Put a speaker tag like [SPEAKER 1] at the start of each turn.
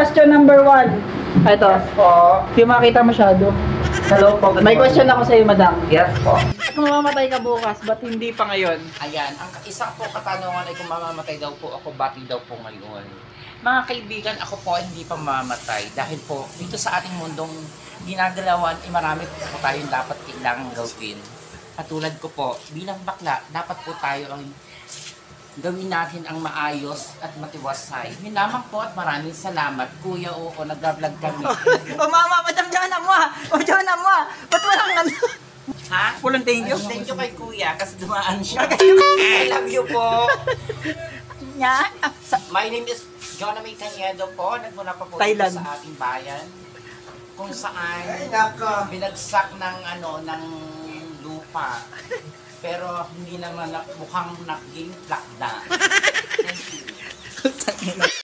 [SPEAKER 1] question number 1. Ito.
[SPEAKER 2] Yes po.
[SPEAKER 1] Hindi makita masyado.
[SPEAKER 2] Hello po.
[SPEAKER 1] May question ako sa iyo, madam.
[SPEAKER 2] Yes po.
[SPEAKER 1] Kung mamamatay ka bukas, ba't hindi pa ngayon?
[SPEAKER 2] Ayan, ang isang po katanungan ay kung mamamatay daw po ako, bakit daw po ngayon? Mga kaibigan, ako po ay hindi pa mamamatay dahil po dito sa ating mundong ginagalawan ay marami po tayong dapat kailangang gawin. Katulad ko po, bilang bakla, dapat po tayo ang gawin natin ang maayos at matiwasay. Yun lamang po at maraming salamat. Kuya, oo, nag-vlog kami.
[SPEAKER 1] O mama, madam, Jana mo ah! O Jana mo ah! Ba't walang ano?
[SPEAKER 2] Ha?
[SPEAKER 1] Walang thank you?
[SPEAKER 2] Thank you kay Kuya kasi dumaan siya. I love you po.
[SPEAKER 1] Nya?
[SPEAKER 2] My name is Jonah May Cañedo po. Nagmula pa po
[SPEAKER 1] Thailand.
[SPEAKER 2] dito sa ating bayan. Kung saan binagsak ng ng lupa. Pero hindi naman mukhang naging plakda. Thank you.